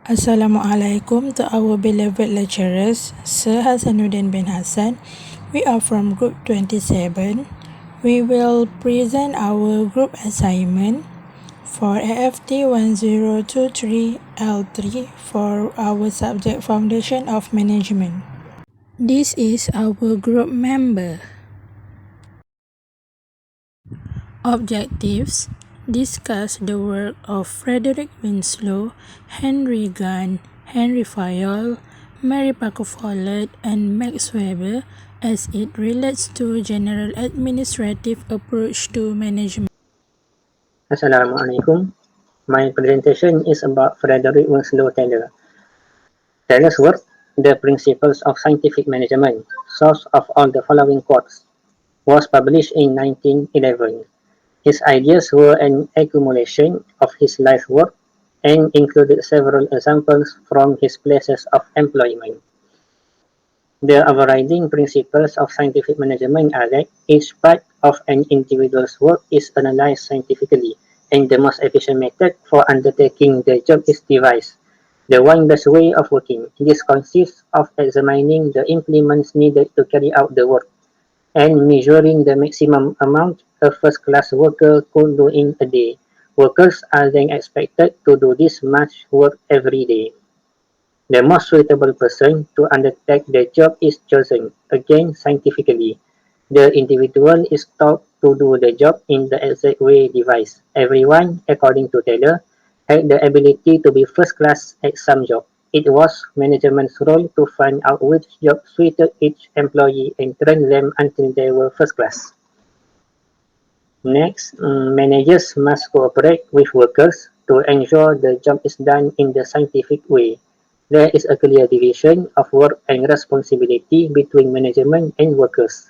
Assalamualaikum to our beloved lecturers, Sir Hasanuddin bin Hassan. We are from Group 27. We will present our group assignment for AFT1023 L3 for our subject Foundation of Management. This is our group member. Objectives: discuss the work of Frederick Winslow, Henry Gunn, Henry Fayol, Mary Parker Follett, and Max Weber as it relates to general administrative approach to management. Assalamualaikum. My presentation is about Frederick Winslow Taylor. Taylor's work, The Principles of Scientific Management, source of all the following quotes, was published in 1911. His ideas were an accumulation of his life work and included several examples from his places of employment. The overriding principles of scientific management are that each part of an individual's work is analyzed scientifically, and the most efficient method for undertaking the job is devised. The one best way of working. This consists of examining the implements needed to carry out the work and measuring the maximum amount a first-class worker could do in a day. Workers are then expected to do this much work every day. The most suitable person to undertake the job is chosen, again scientifically. The individual is taught to do the job in the exact way devised. Everyone, according to Taylor, had the ability to be first class at some job. It was management's role to find out which job suited each employee and train them until they were first class. Next, managers must cooperate with workers to ensure the job is done in the scientific way. There is a clear division of work and responsibility between management and workers.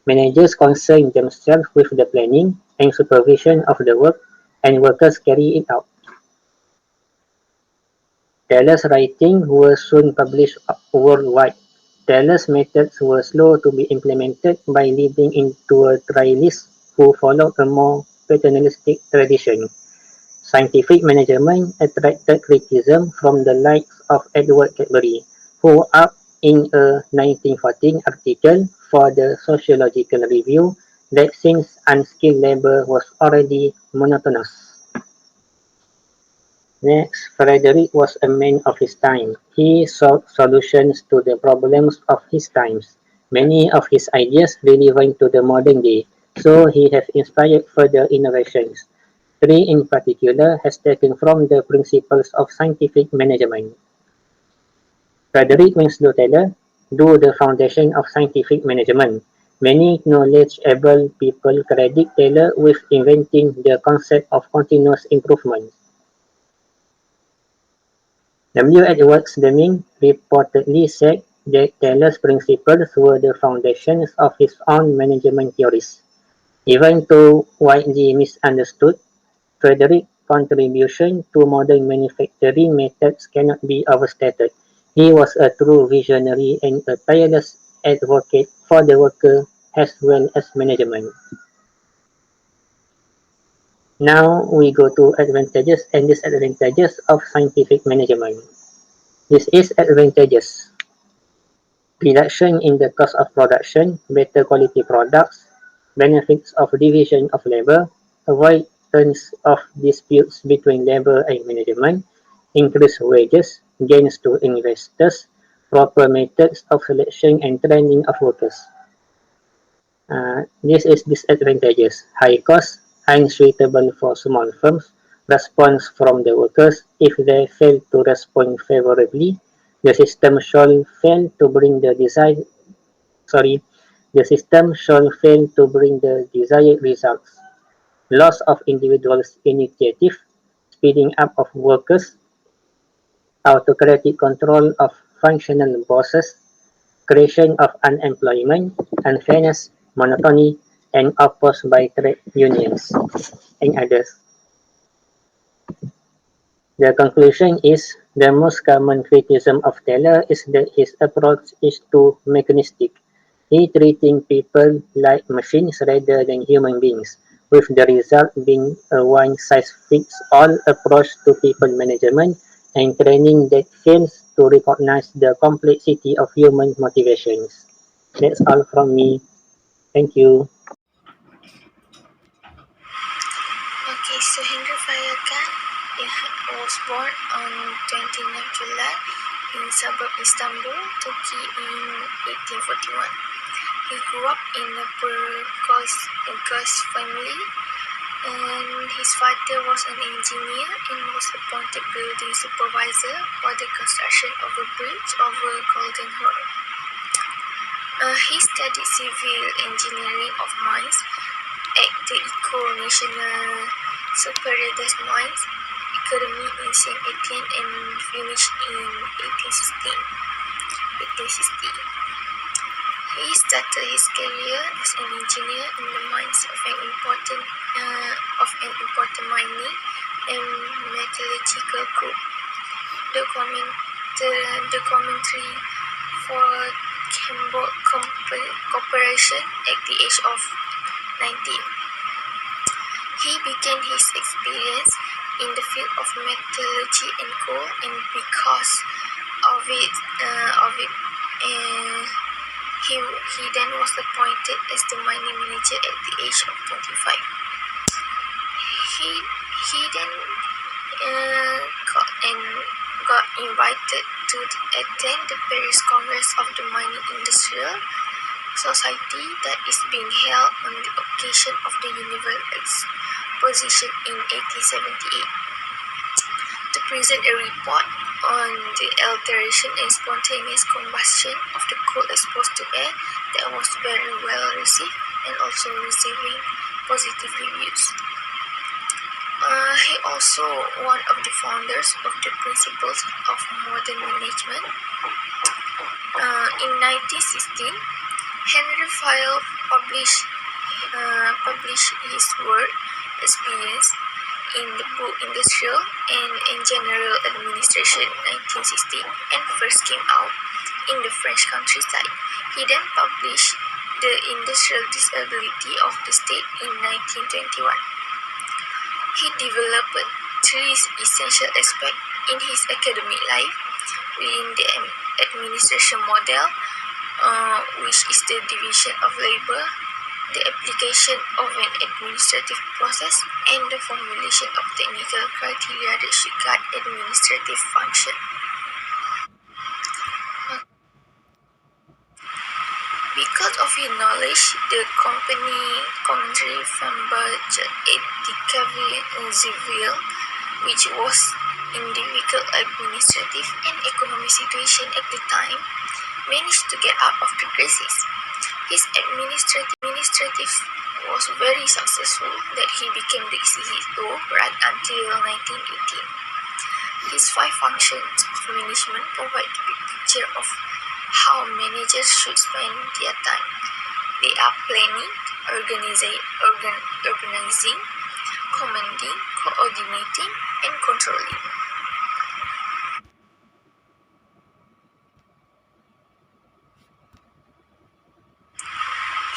Managers concern themselves with the planning and supervision of the work, and workers carry it out. Taylor's writings were soon published worldwide. Taylor's methods were slow to be implemented by leading into a trialist who followed a more paternalistic tradition. Scientific management attracted criticism from the likes of Edward Cadbury, who up in a 1914 article for the Sociological Review that since unskilled labor was already monotonous. Next, Frederick was a man of his time. He sought solutions to the problems of his times, many of his ideas relevant to the modern day, so he has inspired further innovations. Three in particular has taken from the principles of scientific management. Frederick Winslow Taylor, do the foundation of scientific management. Many knowledgeable people credit Taylor with inventing the concept of continuous improvement. W. Edwards Deming reportedly said that Taylor's principles were the foundations of his own management theories. Even though widely misunderstood, Frederick's contribution to modern manufacturing methods cannot be overstated. He was a true visionary and a tireless advocate for the worker as well as management. Now we go to advantages and disadvantages of scientific management. This is advantages. Reduction in the cost of production, better quality products, benefits of division of labor, avoidance of disputes between labor and management, increased wages, gains to investors, proper methods of selection and training of workers. This is disadvantages. High cost, unsuitable for small firms, response from the workers if they fail to respond favorably. The system shall fail to bring the desired the system shall fail to bring the desired results. Loss of individuals' initiative, speeding up of workers, autocratic control of functional bosses, creation of unemployment, unfairness, monotony, and opposed by trade unions and others. The conclusion is the most common criticism of Taylor is that his approach is too mechanistic. He treating people like machines rather than human beings, with the result being a one-size-fits-all approach to people management and training that fails to recognize the complexity of human motivations. That's all from me. Thank you. Okay, so Henry Fayakan was born on 29th July in suburb Istanbul, Turkey in 1841. He grew up in a Gauss family, and his father was an engineer and was appointed building supervisor for the construction of a bridge over Golden Horn. He studied civil engineering of mines at the National Superior Mines Academy in Saint Etienne and finished in 1860. He started his career as an engineer in the mines of an important mining and metallurgical group. The commentary for Corporation at the age of 19. He began his experience in the field of metallurgy and coal, and because of it, he then was appointed as the mining manager at the age of 25. He then got invited to attend the Paris Congress of the Mining Industrial Society that is being held on the occasion of the Universal Exposition in 1878 to present a report on the alteration and spontaneous combustion of the coal exposed to air that was very well received and also receiving positive reviews. He also one of the founders of the principles of modern management. In 1916, Henry Fayol published his work experience in the book Industrial and General Administration 1916 and first came out in the French countryside. He then published The Industrial Disability of the State in 1921. He developed three essential aspects in his academic life within the administration model, which is the division of labor, the application of an administrative process, and the formulation of technical criteria that should guide administrative function. Because of his knowledge, the commentary from budget at the Civil, which was in difficult administrative and economic situation at the time, managed to get out of the crisis. His administrative was very successful that he became the CEO right until 1918. His 5 functions of management provide the big picture of how managers should spend their time. They are planning, organizing, commanding, coordinating, and controlling.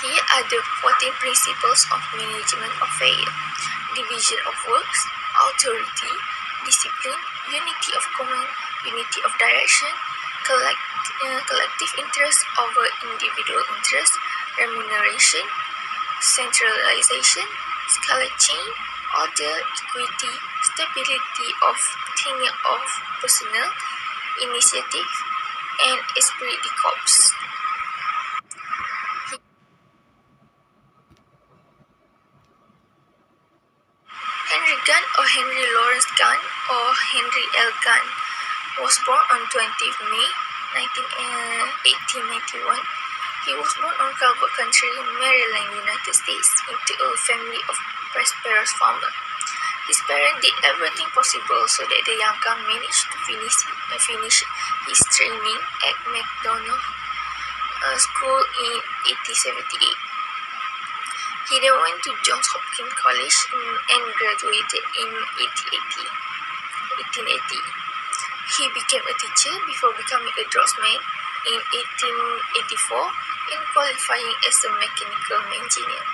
Here are the 14 principles of management of failure: division of works, authority, discipline, unity of command, unity of direction, collective interest over individual interest, remuneration, centralization, scarlet chain, order, equity, stability of tenure of personnel, initiative, and esprit de corps. Henry Gunn or Henry Lawrence Gunn or Henry L. Gunn was born on 20th May 1891. He was born on Calvert Country, Maryland, United States, into a family of prosperous farmers. His parents did everything possible so that the young gun managed to finish his training at McDonald School in 1878. He then went to Johns Hopkins College and graduated in 1880. He became a teacher before becoming a draftsman in 1884 and qualifying as a mechanical engineer.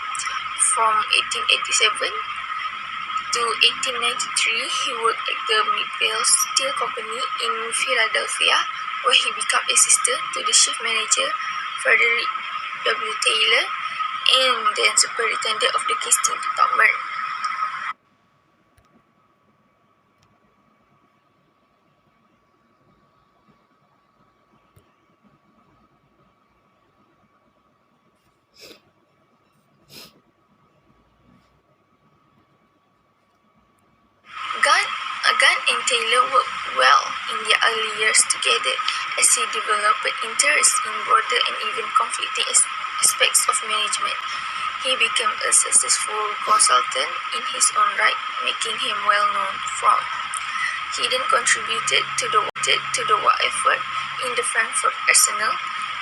From 1887 to to 1893, he worked at the Midvale Steel Company in Philadelphia, where he became assistant to the chief manager, Farid W. Taylor, and then superintendent of the casting department. Gunn and Taylor worked well in their early years together as he developed interest in broader and even conflicting aspects of management. He became a successful consultant in his own right, making him well known from. He then contributed to the war effort in the Frankfurt Arsenal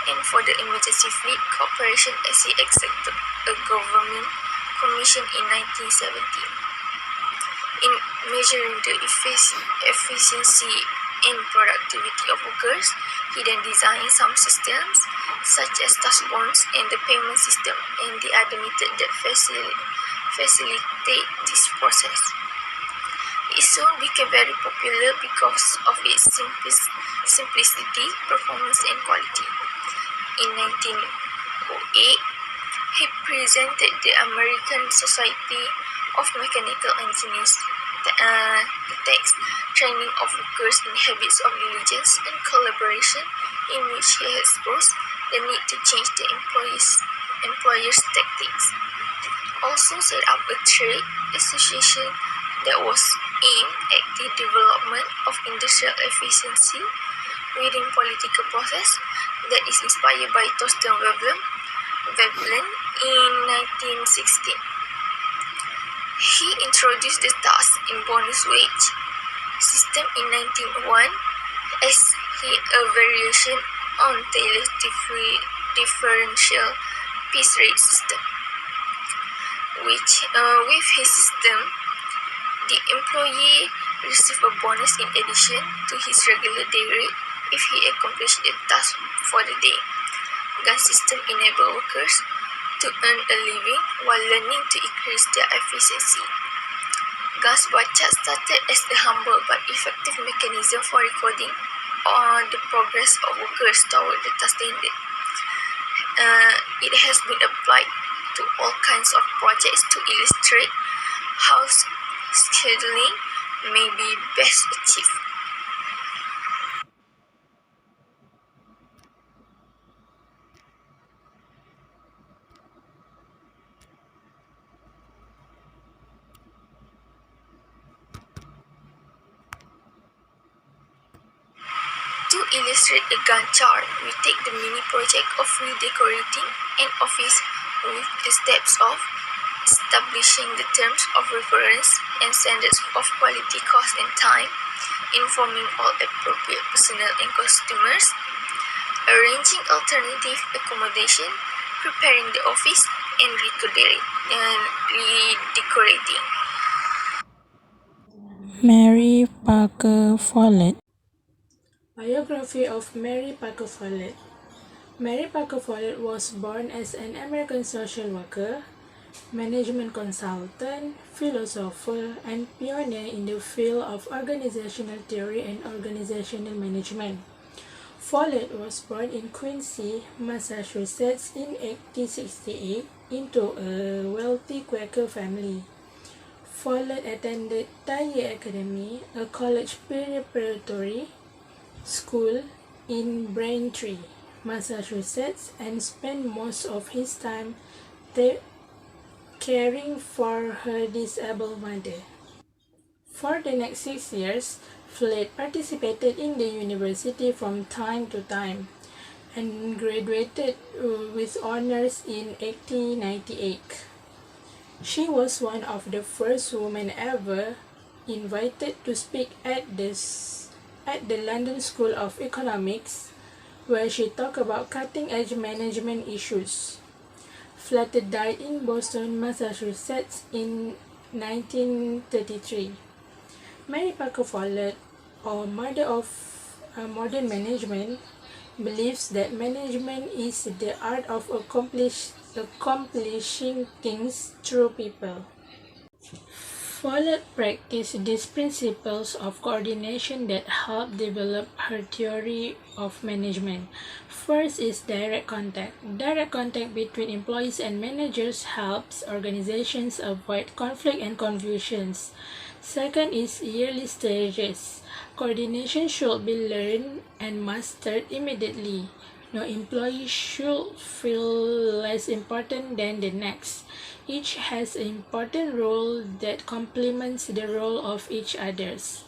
and for the Emergency Fleet Corporation as he accepted a government commission in 1917. In measuring the efficiency and productivity of workers, he then designed some systems such as task bonds and the payment system and the other methods that facilitate this process. It soon became very popular because of its simplicity, performance, and quality. In 1908, he presented the American Society of Mechanical Engineers the text Training of Workers in Habits of Diligence and Collaboration, in which he exposed the need to change the employer's tactics. Also set up a trade association that was aimed at the development of industrial efficiency within political process that is inspired by Thorsten Veblen in 1916. He introduced the task in bonus wage system in 1901 as a variation on Taylor's differential piece rate system. With his system, the employee received a bonus in addition to his regular day rate if he accomplished a task for the day. Gun system enabled workers to earn a living while learning to increase their efficiency. Gun's bar chart started as a humble but effective mechanism for recording on the progress of workers toward the task standard. It has been applied to all kinds of projects to illustrate how scheduling may be best achieved. To illustrate a Gantt chart, we take the mini project of redecorating an office with the steps of establishing the terms of reference and standards of quality, cost, and time, informing all appropriate personnel and customers, arranging alternative accommodation, preparing the office, and redecorating. Mary Parker Follett. Biography of Mary Parker Follett. Mary Parker Follett was born as an American social worker, management consultant, philosopher, and pioneer in the field of organizational theory and organizational management. Follett was born in Quincy, Massachusetts in 1868 into a wealthy Quaker family. Follett attended Tye Academy, a college preparatory school in Braintree, Massachusetts, and spent most of his time caring for her disabled mother. For the next 6 years, Follett participated in the university from time to time and graduated with honors in 1898. She was one of the first women ever invited to speak at the London School of Economics, where she talked about cutting-edge management issues. Follett died in Boston, Massachusetts in 1933. Mary Parker Follett, or mother of modern management, believes that management is the art of accomplishing things through people. Follett practiced these principles of coordination that help develop her theory of management. First is direct contact. Direct contact between employees and managers helps organizations avoid conflict and confusions. Second is yearly stages. Coordination should be learned and mastered immediately. No employee should feel less important than the next. Each has an important role that complements the role of each others.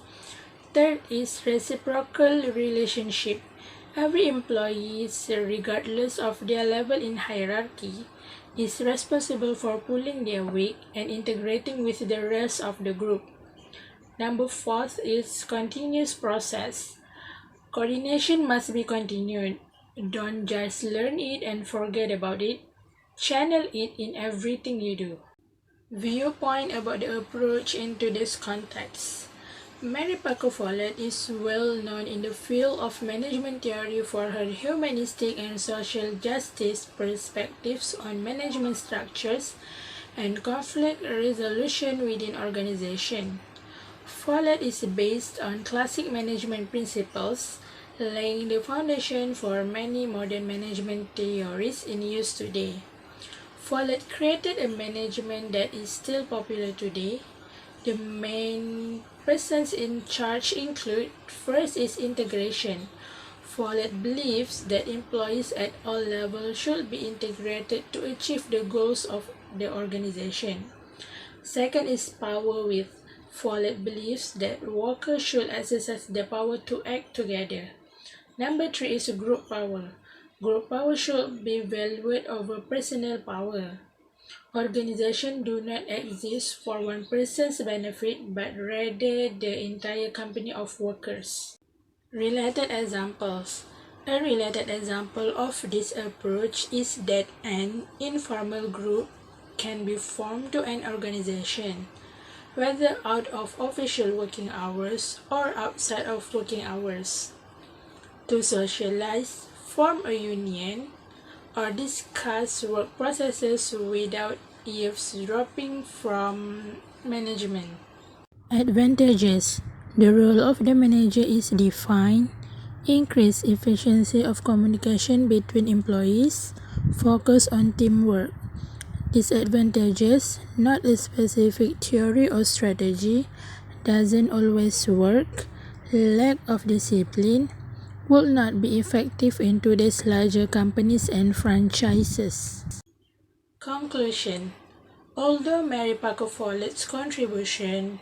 Third is reciprocal relationship. Every employee, regardless of their level in hierarchy, is responsible for pulling their weight and integrating with the rest of the group. Number fourth is continuous process. Coordination must be continued. Don't just learn it and forget about it. Channel it in everything you do. Viewpoint about the approach in today's context. Mary Paco Follett is well known in the field of management theory for her humanistic and social justice perspectives on management structures and conflict resolution within organizations. Follett is based on classic management principles, laying the foundation for many modern management theories in use today. Follett created a management that is still popular today. The main persons in charge include: first is integration. Follett believes that employees at all levels should be integrated to achieve the goals of the organization. Second is power with. Follett believes that workers should exercise the power to act together. Number 3 is group power. Group power should be valued over personal power. Organizations do not exist for one person's benefit, but rather the entire company of workers. Related examples. A related example of this approach is that an informal group can be formed to an organization, whether out of official working hours or outside of working hours, to socialize, form a union, or discuss work processes without eavesdropping from management. Advantages. The role of the manager is defined, increased efficiency of communication between employees, focus on teamwork. Disadvantages. Not a specific theory or strategy, doesn't always work, lack of discipline, would not be effective in today's larger companies and franchises. Conclusion. Although Mary Paco Follett's contribution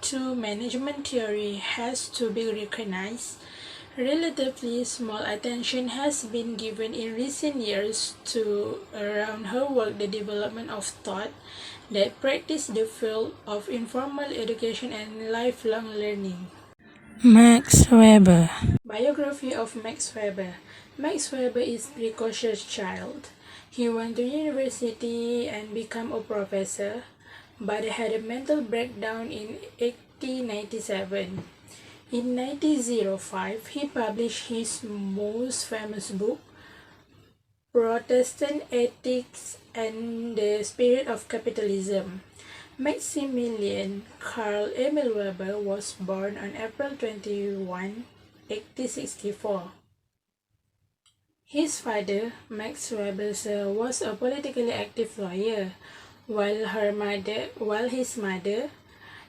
to management theory has to be recognized, relatively small attention has been given in recent years to around her work the development of thought that practice the field of informal education and lifelong learning. Max Weber. Biography of Max Weber. Max Weber is a precocious child. He went to university and became a professor, but had a mental breakdown in 1897. In 1905, he published his most famous book, Protestant Ethics and the Spirit of Capitalism. Maximilian Karl Emil Weber was born on April 21, 1864. His father, Max Weber, was a politically active lawyer, while his mother,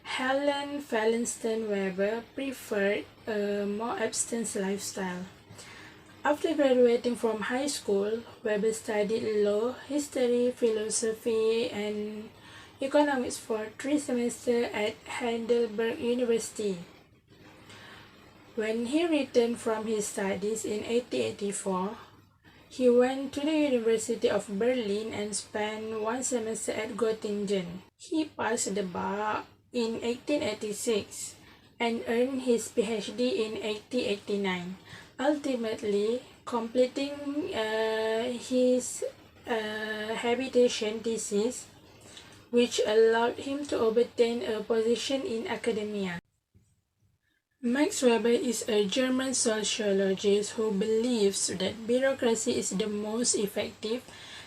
Helen Fallenstein Weber, preferred a more abstinent lifestyle. After graduating from high school, Weber studied law, history, philosophy, and economics for 3 semesters at Heidelberg University. When he returned from his studies in 1884, he went to the University of Berlin and spent 1 semester at Göttingen. He passed the bar in 1886 and earned his PhD in 1889, ultimately completing his habilitation thesis, which allowed him to obtain a position in academia. Max Weber is a German sociologist who believes that bureaucracy is the most effective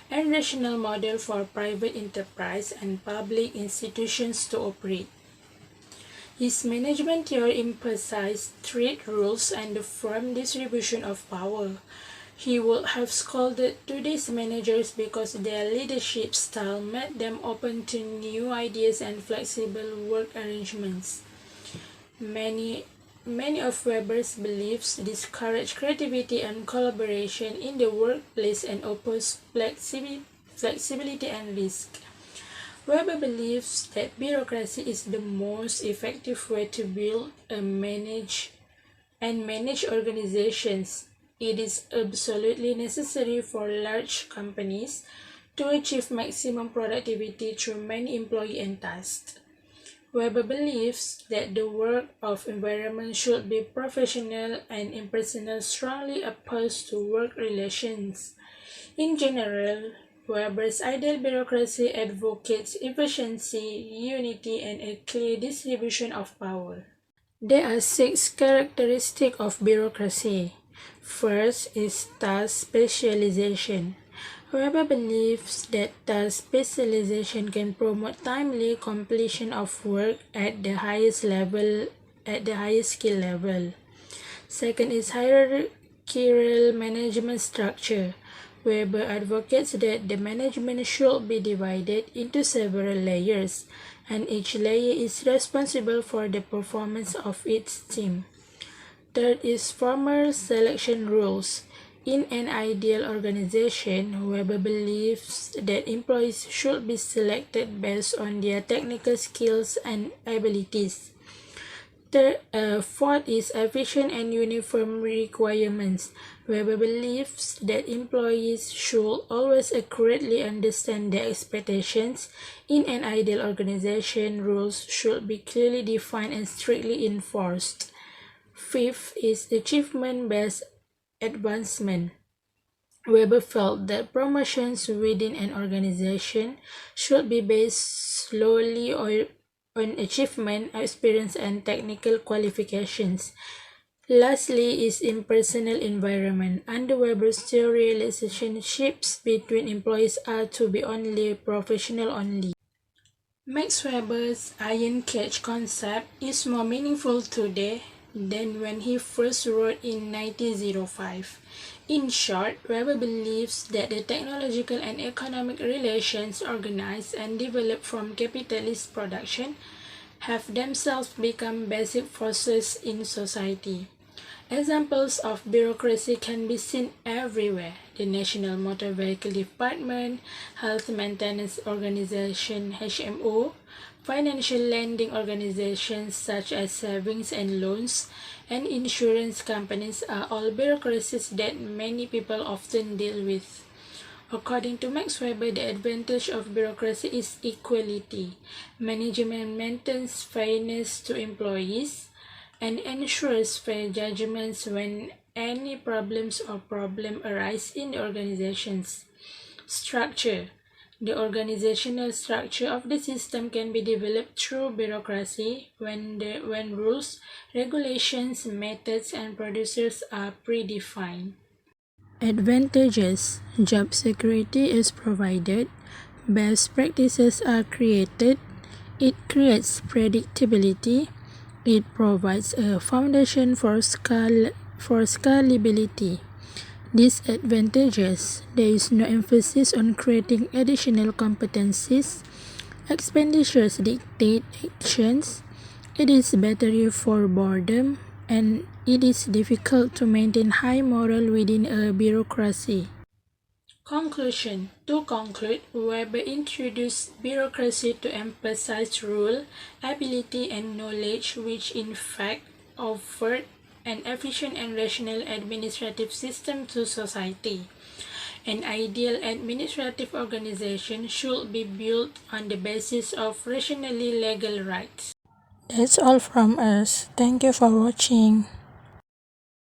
and rational model for private enterprise and public institutions to operate. His management theory emphasized strict rules and the firm distribution of power. He would have scolded today's managers because their leadership style made them open to new ideas and flexible work arrangements. Many Many of Weber's beliefs discourage creativity and collaboration in the workplace and oppose flexibility and risk. Weber believes that bureaucracy is the most effective way to build and manage organizations. It is absolutely necessary for large companies to achieve maximum productivity through many employee and tasks. Weber believes that the work of environment should be professional and impersonal, strongly opposed to work relations. In general, Weber's ideal bureaucracy advocates efficiency, unity, and a clear distribution of power. There are six characteristics of bureaucracy. First is task specialization. Weber believes that task specialization can promote timely completion of work at the highest skill level. Second is hierarchical management structure. Weber advocates that the management should be divided into several layers, and each layer is responsible for the performance of its team. Third is formal selection rules. In an ideal organization, Weber believes that employees should be selected based on their technical skills and abilities. Fourth is efficient and uniform requirements. Weber believes that employees should always accurately understand their expectations. In an ideal organization, rules should be clearly defined and strictly enforced. Fifth is achievement-based advancement. Weber felt that promotions within an organization should be based solely on achievement, experience, and technical qualifications. Lastly is impersonal environment. Under Weber's theory, relationships between employees are to be only professional only. Max Weber's iron cage concept is more meaningful today than when he first wrote in 1905. In short, Weber believes that the technological and economic relations organized and developed from capitalist production have themselves become basic forces in society. Examples of bureaucracy can be seen everywhere. The National Motor Vehicle Department, Health Maintenance Organization HMO, financial lending organizations such as savings and loans, and insurance companies are all bureaucracies that many people often deal with. According to Max Weber, the advantage of bureaucracy is equality. Management maintains fairness to employees and ensures fair judgments when any problems arise in the organization's structure. The organizational structure of the system can be developed through bureaucracy when rules, regulations, methods, and procedures are predefined. Advantages: job security is provided, best practices are created, it creates predictability, it provides a foundation for scalability. Disadvantages: there is no emphasis on creating additional competencies, expenditures dictate actions, it is battery for boredom, and it is difficult to maintain high morale within a bureaucracy. Conclusion: to conclude, Weber introduced bureaucracy to emphasize rule, ability, and knowledge, which in fact offered an efficient and rational administrative system to society. An ideal administrative organization should be built on the basis of rationally legal rights. That's all from us. Thank you for watching.